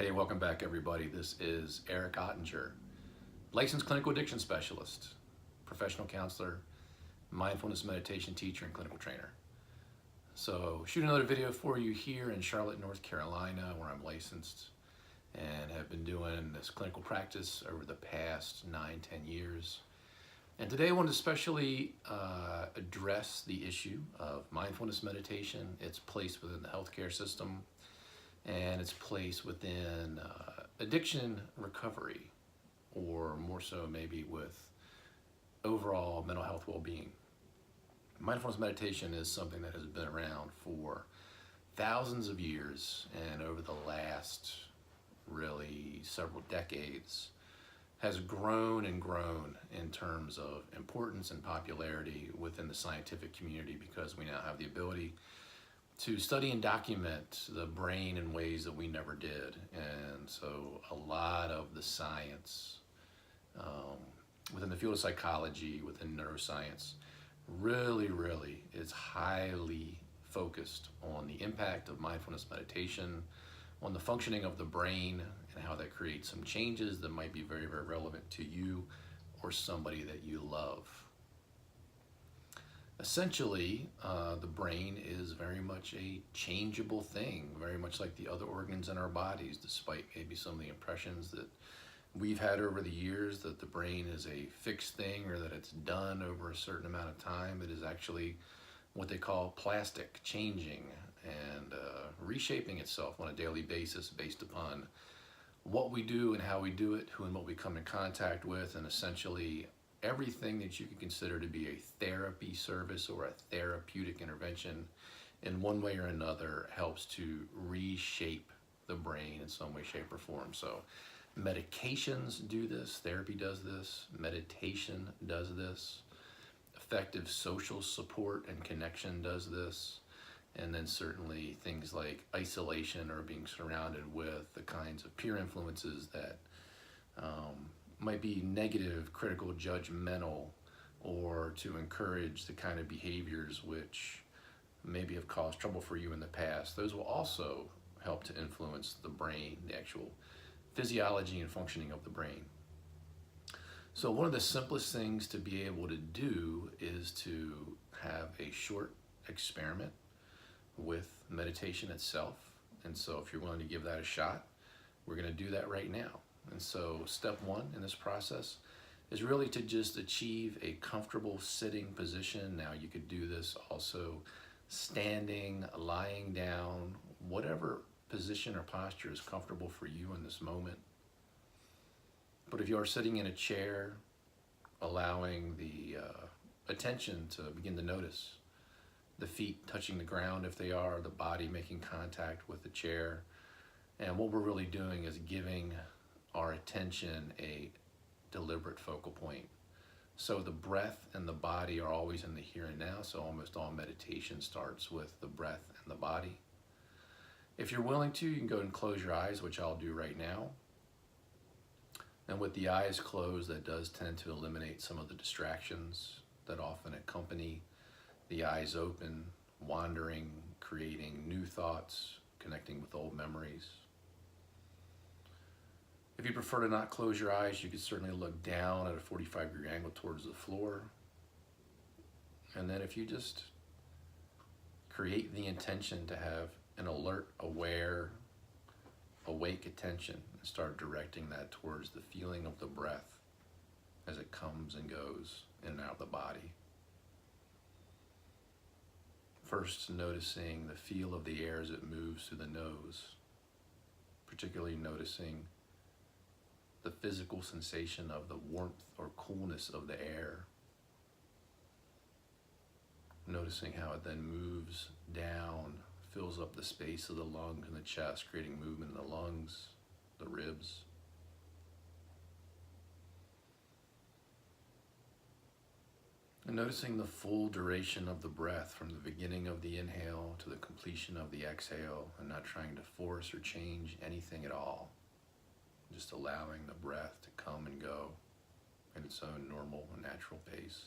Hey, welcome back everybody. This is Eric Ottinger, licensed clinical addiction specialist, professional counselor, mindfulness meditation teacher, and clinical trainer. So shoot another video for you here in Charlotte, North Carolina, where I'm licensed and have been doing this clinical practice over the past 9-10 years. And today I want to especially address the issue of mindfulness meditation, its place within the healthcare system, and its place within addiction recovery, or more so maybe with overall mental health well-being. Mindfulness meditation is something that has been around for thousands of years, and over the last really several decades has grown and grown in terms of importance and popularity within the scientific community, because we now have the ability to study and document the brain in ways that we never did. And so a lot of the science within the field of psychology, within neuroscience, really is highly focused on the impact of mindfulness meditation on the functioning of the brain and how that creates some changes that might be very relevant to you or somebody that you love. Essentially, the brain is very much a changeable thing, very much like the other organs in our bodies, despite maybe some of the impressions that we've had over the years that the brain is a fixed thing or that it's done over a certain amount of time. It is actually what they call plastic, changing and reshaping itself on a daily basis based upon what we do and how we do it, who and what we come in contact with, and essentially everything that you can consider to be a therapy service or a therapeutic intervention in one way or another helps to reshape the brain in some way, shape, or form. So medications do this, therapy does this, meditation does this, effective social support and connection does this, and then certainly things like isolation or being surrounded with the kinds of peer influences that might be negative, critical, judgmental, or to encourage the kind of behaviors which maybe have caused trouble for you in the past. Those will also help to influence the brain, the actual physiology and functioning of the brain. So one of the simplest things to be able to do is to have a short experiment with meditation itself. And so if you're willing to give that a shot, we're going to do that right now. And so step one in this process is really to just achieve a comfortable sitting position. Now you could do this also standing, lying down, whatever position or posture is comfortable for you in this moment. But if you are sitting in a chair, allowing the attention to begin to notice the feet touching the ground if they are, the body making contact with the chair. And what we're really doing is giving our attention a deliberate focal point. So the breath and the body are always in the here and now, so almost all meditation starts with the breath and the body. If you're willing to, you can go and close your eyes, which I'll do right now. And with the eyes closed, that does tend to eliminate some of the distractions that often accompany the eyes open, wandering, creating new thoughts, connecting with old memories. If you prefer to not close your eyes, you could certainly look down at a 45-degree angle towards the floor. And then if you just create the intention to have an alert, aware, awake attention and start directing that towards the feeling of the breath as it comes and goes in and out of the body. First, noticing the feel of the air as it moves through the nose, particularly noticing the physical sensation of the warmth or coolness of the air. Noticing how it then moves down, fills up the space of the lungs and the chest, creating movement in the lungs, the ribs. And noticing the full duration of the breath from the beginning of the inhale to the completion of the exhale, and not trying to force or change anything at all. Just allowing the breath to come and go in its own normal and natural pace.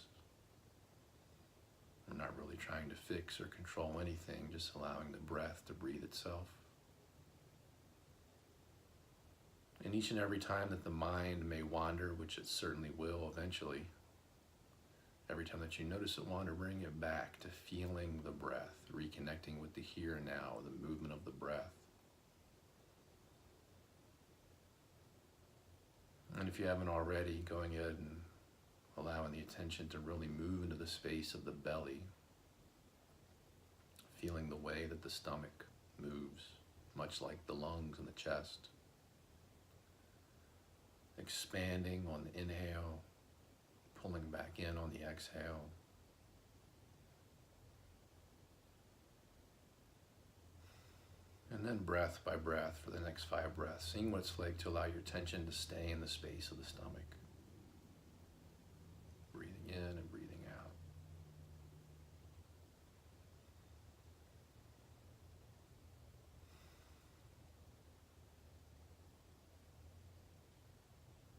We're not really trying to fix or control anything, just allowing the breath to breathe itself. And each and every time that the mind may wander, which it certainly will eventually, every time that you notice it wander, bring it back to feeling the breath, reconnecting with the here and now, the movement of the breath. And if you haven't already, going ahead and allowing the attention to really move into the space of the belly, feeling the way that the stomach moves, much like the lungs and the chest. Expanding on the inhale, pulling back in on the exhale. And then breath by breath for the next 5 breaths, seeing what it's like to allow your attention to stay in the space of the stomach. Breathing in and breathing out.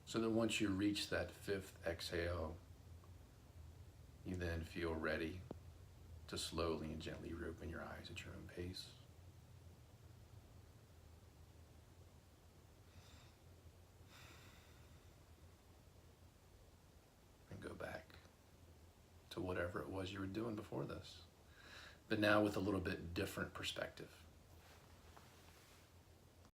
So that once you reach that 5th exhale, you then feel ready to slowly and gently reopen your eyes at your own pace. And go back to whatever it was you were doing before this, but now with a little bit different perspective.